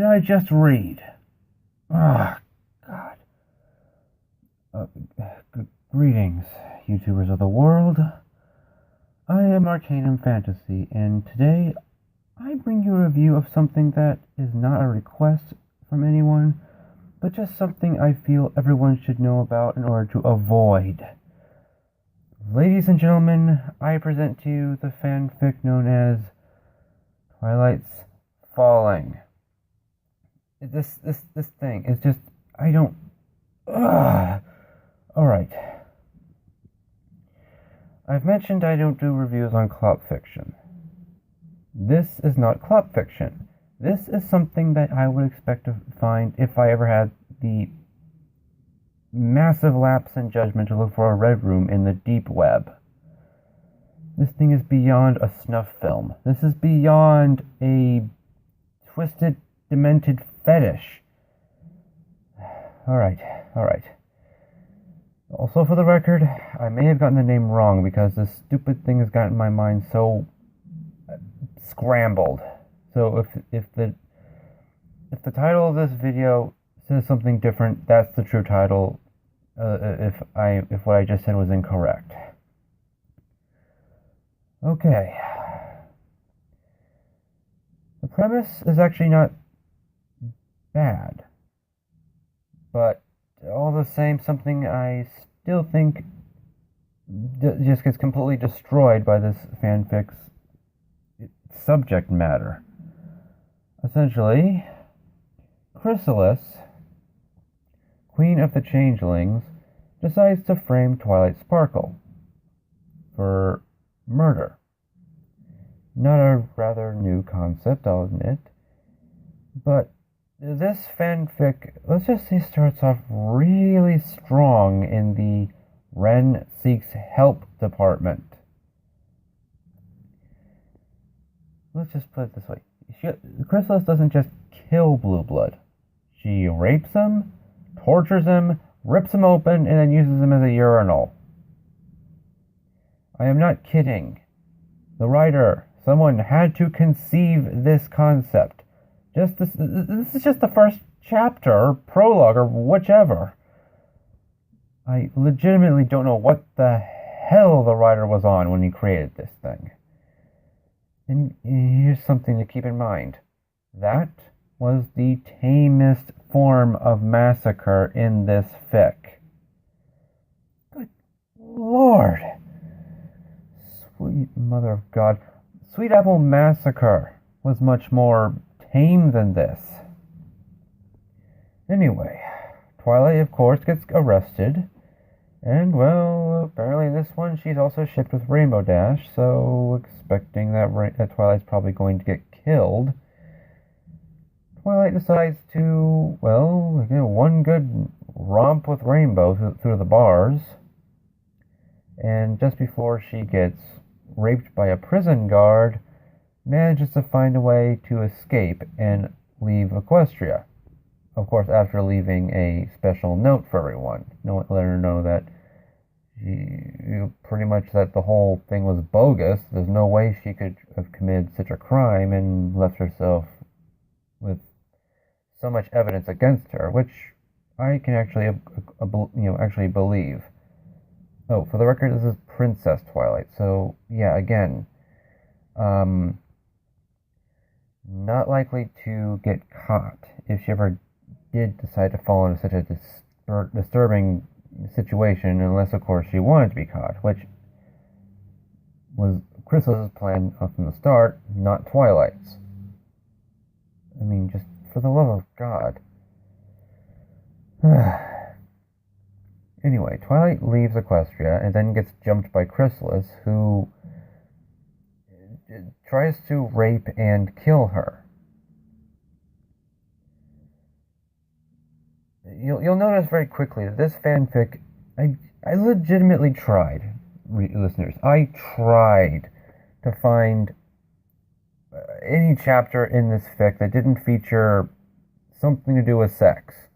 did I just read? Ah, God. Uh, Greetings, YouTubers of the world. I am Arcanum Fantasy, and today I bring you a review of something that is not a request from anyone, but just something I feel everyone should know about in order to avoid. Ladies and gentlemen, I present to you the fanfic known as Twilight's Falling. This thing is just, I don't, Alright. I've mentioned I don't do reviews on clop fiction. This is not clop fiction. This is something that I would expect to find if I ever had the massive lapse in judgment to look for a red room in the deep web. This thing is beyond a snuff film. This is beyond a twisted, demented fetish. Alright. Also, for the record, I may have gotten the name wrong because this stupid thing has gotten my mind so scrambled. So if the title of this video says something different, that's the true title. If what I just said was incorrect. Okay. The premise is actually not bad, but all the same, something I still think just gets completely destroyed by this fanfic's subject matter. Essentially, Chrysalis, Queen of the Changelings, decides to frame Twilight Sparkle for murder. Not a rather new concept, I'll admit, but this fanfic, let's just say, starts off really strong in the Ren Seeks Help department. Let's just put it this way. Chrysalis doesn't just kill Blue Blood. She rapes him, tortures him, rips him open, and then uses him as a urinal. I am not kidding. The writer, someone had to conceive this concept. This is just the first chapter, or prologue, or whichever. I legitimately don't know what the hell the writer was on when he created this thing. And here's something to keep in mind. That was the tamest form of massacre in this fic. Good Lord. Sweet Mother of God. Sweet Apple Massacre was much more tame than this. Anyway, Twilight, of course, gets arrested. And, well, apparently in this one she's also shipped with Rainbow Dash, so expecting that Twilight's probably going to get killed, Twilight decides to, well, one good romp with Rainbow through the bars. And just before she gets raped by a prison guard, manages to find a way to escape and leave Equestria. Of course, after leaving a special note for everyone, letting her know that pretty much that the whole thing was bogus. There's no way she could have committed such a crime and left herself with so much evidence against her, which I can actually, actually believe. Oh, for the record, this is Princess Twilight. So yeah, again, not likely to get caught if she ever did decide to fall into such a disturbing situation, unless, of course, she wanted to be caught, which was Chrysalis's plan from the start, not Twilight's. I mean, just for the love of God. Anyway, Twilight leaves Equestria and then gets jumped by Chrysalis, who tries to rape and kill her. You'll notice very quickly that this fanfic, I legitimately tried, listeners, I tried to find any chapter in this fic that didn't feature something to do with sex.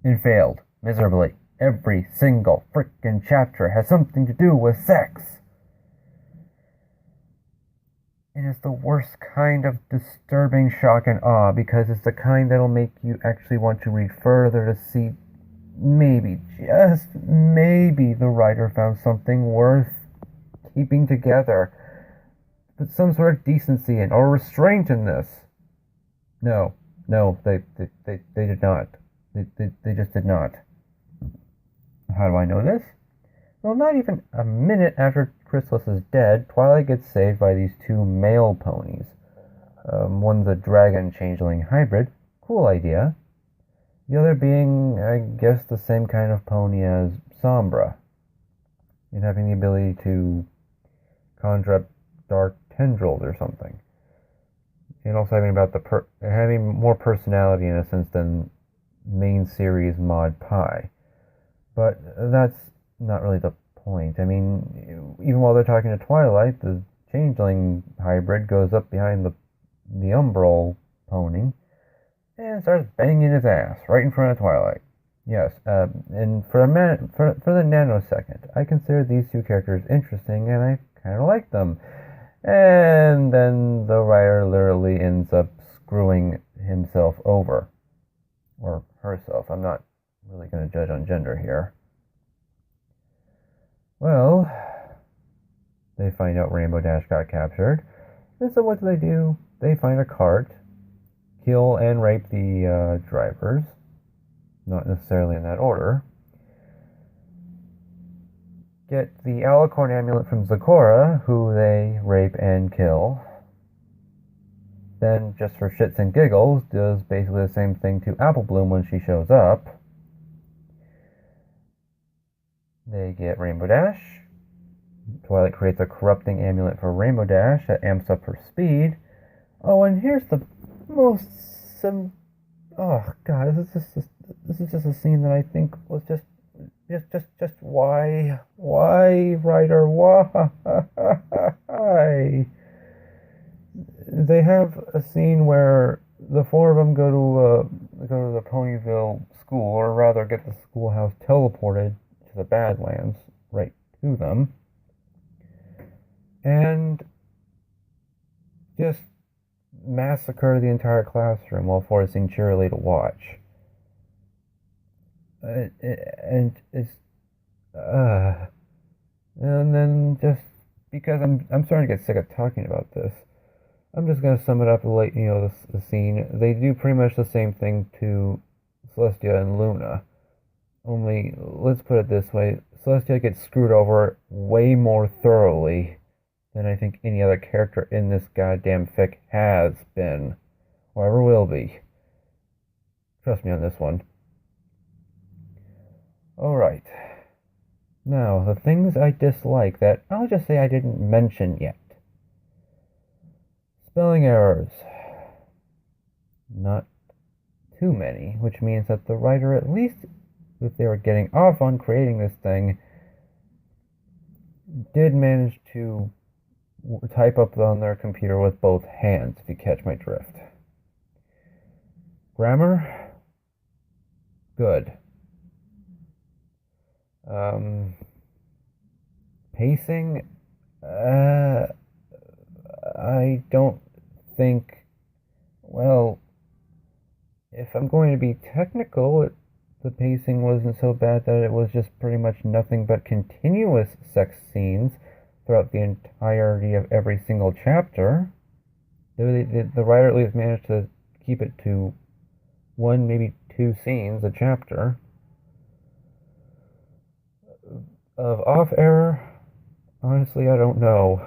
And failed miserably. Every single frickin' chapter has something to do with sex. And it's the worst kind of disturbing shock and awe because it's the kind that'll make you actually want to read further to see maybe, just maybe, the writer found something worth keeping together. But some sort of decency and or restraint in this. No, they did not. They just did not. How do I know this? Well, not even a minute after Chrysalis is dead, Twilight gets saved by these two male ponies. One's a dragon changeling hybrid. Cool idea. The other being, I guess, the same kind of pony as Sombra, and having the ability to conjure up dark tendrils or something. And also having more personality in a sense than main series Mod Pi. But that's not really the point. I mean, even while they're talking to Twilight, the changeling hybrid goes up behind the Umbral pony and starts banging his ass right in front of Twilight. Yes, and for the nanosecond, I consider these two characters interesting, and I kind of like them. And then the writer literally ends up screwing himself over. Or herself. I'm not really going to judge on gender here. Well, they find out Rainbow Dash got captured. And so what do? They find a cart, kill and rape the drivers. Not necessarily in that order. Get the Alicorn amulet from Zecora, who they rape and kill. Then, just for shits and giggles, does basically the same thing to Apple Bloom when she shows up. They get Rainbow Dash. Twilight creates a corrupting amulet for Rainbow Dash that amps up her speed. Oh, and here's the most oh god, this is just a scene that I think was just why writer, why? They have a scene where the four of them go to the Ponyville school, or rather get the schoolhouse teleported to the Badlands right to them, and just massacre the entire classroom while forcing Cheerilee to watch. And then just because I'm starting to get sick of talking about this, I'm just gonna sum it up like the scene. They do pretty much the same thing to Celestia and Luna. Only, let's put it this way, Celestia gets screwed over way more thoroughly than I think any other character in this goddamn fic has been, or ever will be. Trust me on this one. Alright. Now, the things I dislike that I'll just say I didn't mention yet. Spelling errors. Not too many, which means that the writer, at least if they were getting off on creating this thing, did manage to type up on their computer with both hands, if you catch my drift. Grammar? Good. Pacing? I don't think, well, if I'm going to be technical, the pacing wasn't so bad that it was just pretty much nothing but continuous sex scenes throughout the entirety of every single chapter. The writer at least managed to keep it to one, maybe two scenes a chapter. Of off error, honestly, I don't know.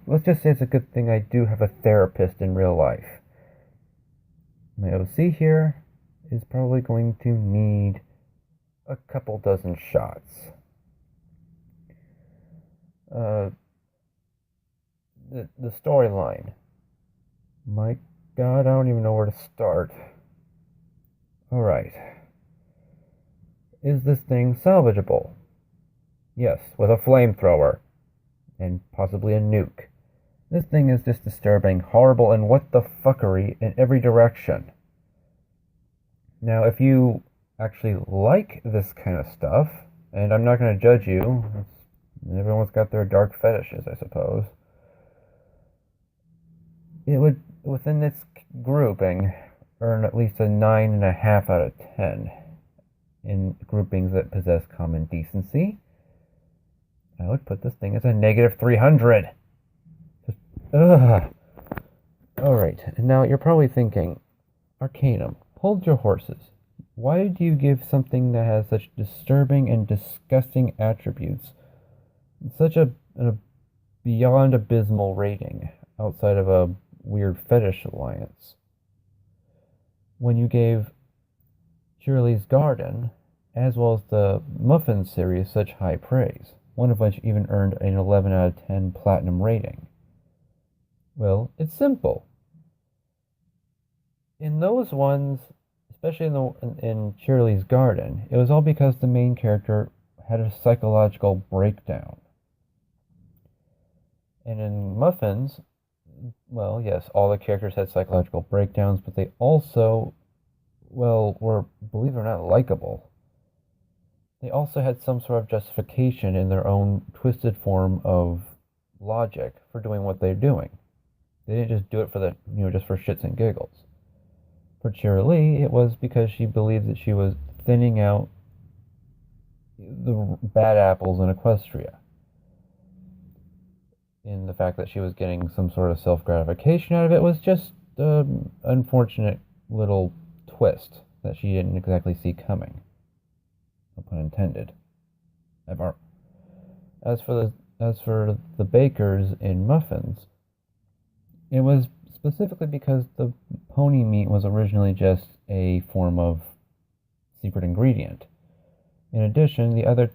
Let's just say it's a good thing I do have a therapist in real life. My OC here is probably going to need a couple dozen shots. The storyline. My god, I don't even know where to start. Alright. Is this thing salvageable? Yes, with a flamethrower. And possibly a nuke. This thing is just disturbing, horrible, and what the fuckery in every direction. Now, if you actually like this kind of stuff, and I'm not going to judge you, it's Everyone's got their dark fetishes, I suppose. It would, within this grouping, earn at least a 9.5 out of 10 in groupings that possess common decency. I would put this thing as a negative 300. Just, ugh. Alright, and now you're probably thinking, Arcanum, hold your horses. Why do you give something that has such disturbing and disgusting attributes such a beyond abysmal rating outside of a weird fetish alliance? When you gave Shirley's Garden, as well as the Muffin series, such high praise, one of which even earned an 11 out of 10 platinum rating? Well, it's simple. In those ones, especially in Shirley's Garden, it was all because the main character had a psychological breakdown. And in Muffins, well, yes, all the characters had psychological breakdowns, but they also, well, were, believe it or not, likable. They also had some sort of justification in their own twisted form of logic for doing what they're doing. They didn't just do it for the, just for shits and giggles. For Cheerilee, it was because she believed that she was thinning out the bad apples in Equestria. In the fact that she was getting some sort of self-gratification out of it was just an unfortunate little twist that she didn't exactly see coming. No pun intended. Ever. As for the bakers in Muffins, it was specifically because the pony meat was originally just a form of secret ingredient. In addition, the other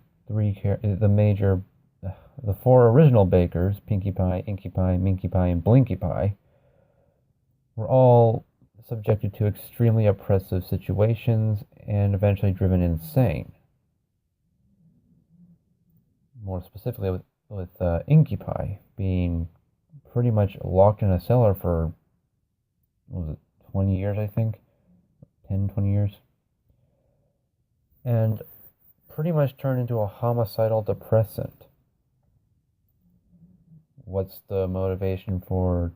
the four original bakers, Pinkie Pie, Inkie Pie, Minkie Pie, and Blinkie Pie, were all subjected to extremely oppressive situations and eventually driven insane. More specifically, with Inkie Pie being pretty much locked in a cellar for, what was it, 20 years, I think? 10, 20 years? And pretty much turned into a homicidal depressant. What's the motivation for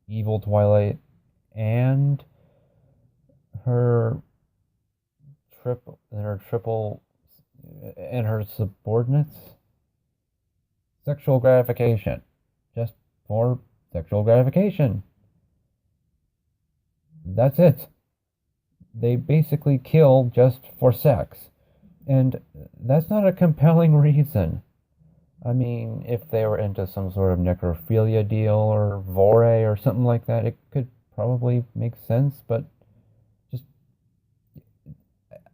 evil Twilight and her her subordinates? Sexual gratification. Just for sexual gratification. That's it. They basically kill just for sex. And that's not a compelling reason. I mean, if they were into some sort of necrophilia deal or vore or something like that, it could probably make sense, but just,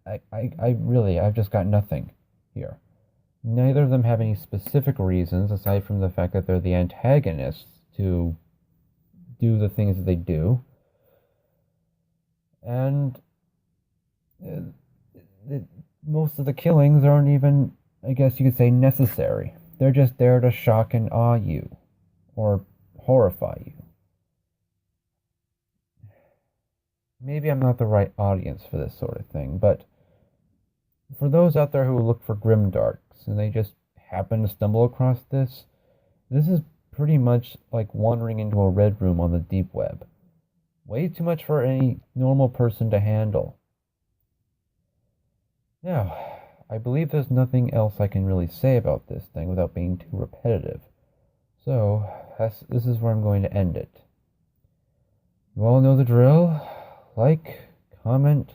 I've just got nothing here. Neither of them have any specific reasons, aside from the fact that they're the antagonists, to do the things that they do. And most of the killings aren't even, I guess you could say, necessary. They're just there to shock and awe you, or horrify you. Maybe I'm not the right audience for this sort of thing, but for those out there who look for grimdarks and they just happen to stumble across this is pretty much like wandering into a red room on the deep web. Way too much for any normal person to handle. Now, I believe there's nothing else I can really say about this thing without being too repetitive. So, this is where I'm going to end it. You all know the drill. Like, comment,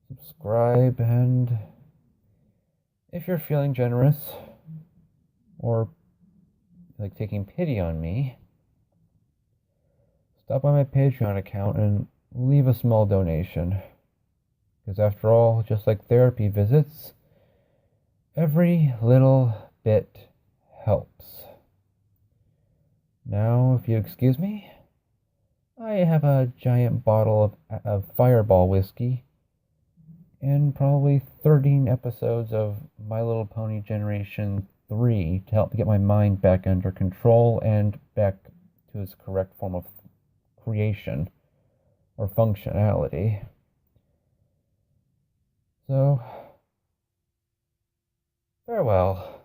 subscribe, and if you're feeling generous, or like taking pity on me, stop by my Patreon account and leave a small donation. Because after all, just like therapy visits, every little bit helps. Now, if you excuse me, I have a giant bottle of Fireball whiskey and probably 13 episodes of My Little Pony Generation 3 to help get my mind back under control and back to its correct form of creation or functionality. So, farewell.